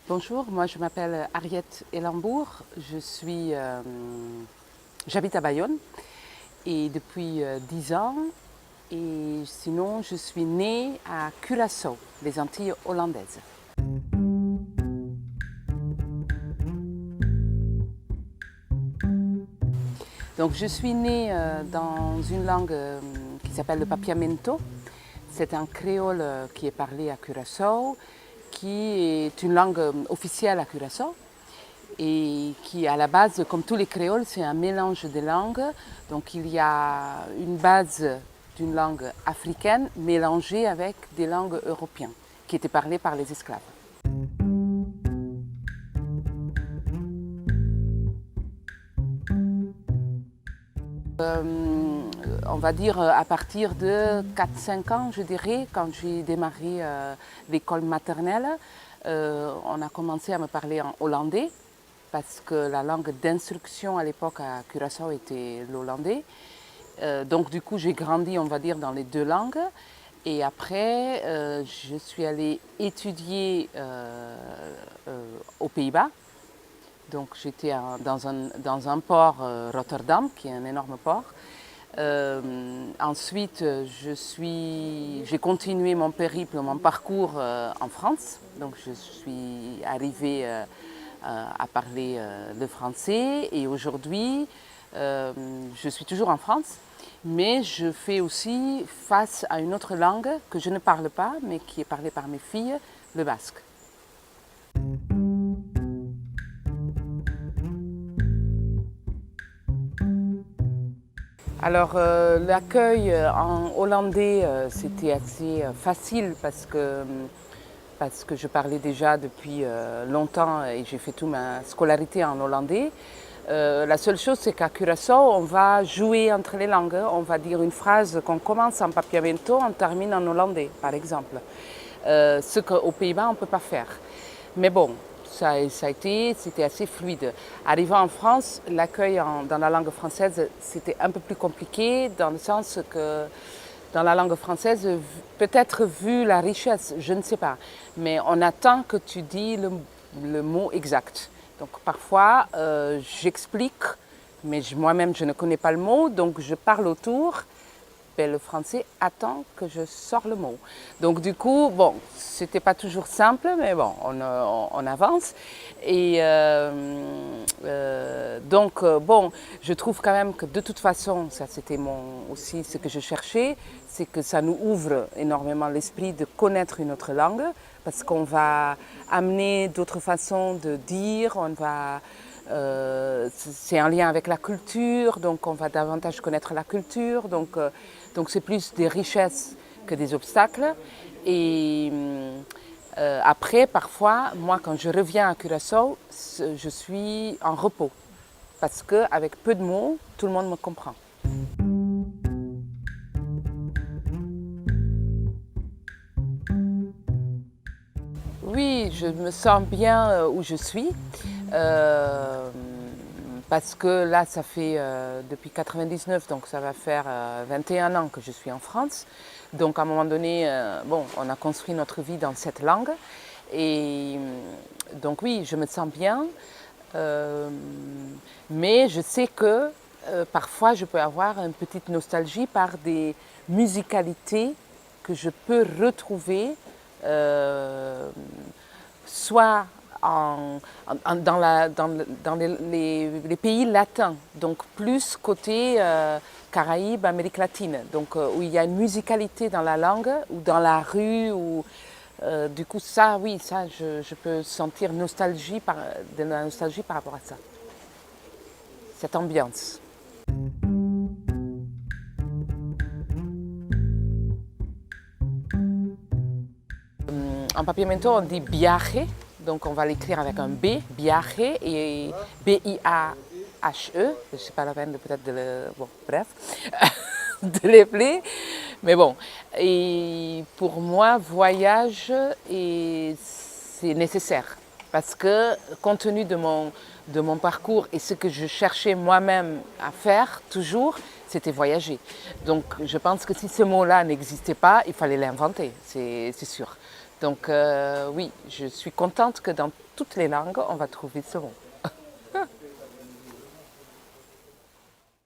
Bonjour, moi je m'appelle Ariette Elambour, j'habite à Bayonne et depuis 10 ans et sinon je suis née à Curaçao, les Antilles hollandaises. Donc je suis née dans une langue qui s'appelle le papiamento. C'est un créole qui est parlé à Curaçao, qui est une langue officielle à Curaçao et qui à la base, comme tous les créoles, c'est un mélange de langues. Donc il y a une base d'une langue africaine mélangée avec des langues européennes qui étaient parlées par les esclaves. On va dire à partir de 4-5 ans, je dirais, quand j'ai démarré l'école maternelle, on a commencé à me parler en hollandais parce que la langue d'instruction à l'époque à Curaçao était l'hollandais. Donc du coup, j'ai grandi, on va dire, dans les deux langues. Et après, je suis allée étudier aux Pays-Bas. Donc j'étais dans un port, Rotterdam, qui est un énorme port. Ensuite, j'ai continué mon périple, mon parcours en France. Donc je suis arrivée à parler le français et aujourd'hui, je suis toujours en France, mais je fais aussi face à une autre langue que je ne parle pas, mais qui est parlée par mes filles, le basque. Alors l'accueil en hollandais, c'était assez facile parce que je parlais déjà depuis longtemps et j'ai fait toute ma scolarité en hollandais. La seule chose, c'est qu'à Curaçao, on va jouer entre les langues. On va dire une phrase qu'on commence en papiamento, on termine en hollandais, par exemple. Ce qu'aux Pays-Bas, on ne peut pas faire. Mais bon, c'était assez fluide. Arrivant en France, l'accueil dans la langue française, c'était un peu plus compliqué, dans le sens que dans la langue française, peut-être vu la richesse, je ne sais pas, mais on attend que tu dis le mot exact. Donc parfois, j'explique, mais moi-même, je ne connais pas le mot, donc je parle autour. Ben, le français attend que je sorte le mot. Donc du coup, bon, c'était pas toujours simple, mais bon, on avance. Et bon, je trouve quand même que de toute façon, ça c'était aussi ce que je cherchais, c'est que ça nous ouvre énormément l'esprit de connaître une autre langue, parce qu'on va amener d'autres façons de dire, c'est en lien avec la culture, donc on va davantage connaître la culture, donc c'est plus des richesses que des obstacles. Et après, parfois, moi quand je reviens à Curaçao, je suis en repos, parce qu'avec peu de mots, tout le monde me comprend. Oui, je me sens bien où je suis. Euh, Parce que là, ça fait depuis 99, donc ça va faire 21 ans que je suis en France. Donc à un moment donné, bon, on a construit notre vie dans cette langue. Et donc oui, je me sens bien. Euh, mais je sais que parfois, je peux avoir une petite nostalgie par des musicalités que je peux retrouver euh, soit dans les pays latins, donc plus côté Caraïbes, Amérique latine, donc où il y a une musicalité dans la langue ou dans la rue. Du coup, ça, oui, ça, je peux sentir de la nostalgie par rapport à ça, cette ambiance. En papiamento, on dit biache, donc on va l'écrire avec un B, biache, et B-I-A-H-E. Je ne sais pas la peine peut-être de le. Bon, bref, de l'épeler. Mais bon, et pour moi, voyage, c'est nécessaire. Parce que compte tenu de mon parcours et ce que je cherchais moi-même à faire toujours, c'était voyager. Donc je pense que si ce mot-là n'existait pas, il fallait l'inventer, c'est sûr. Donc oui, je suis contente que dans toutes les langues, on va trouver ce mot.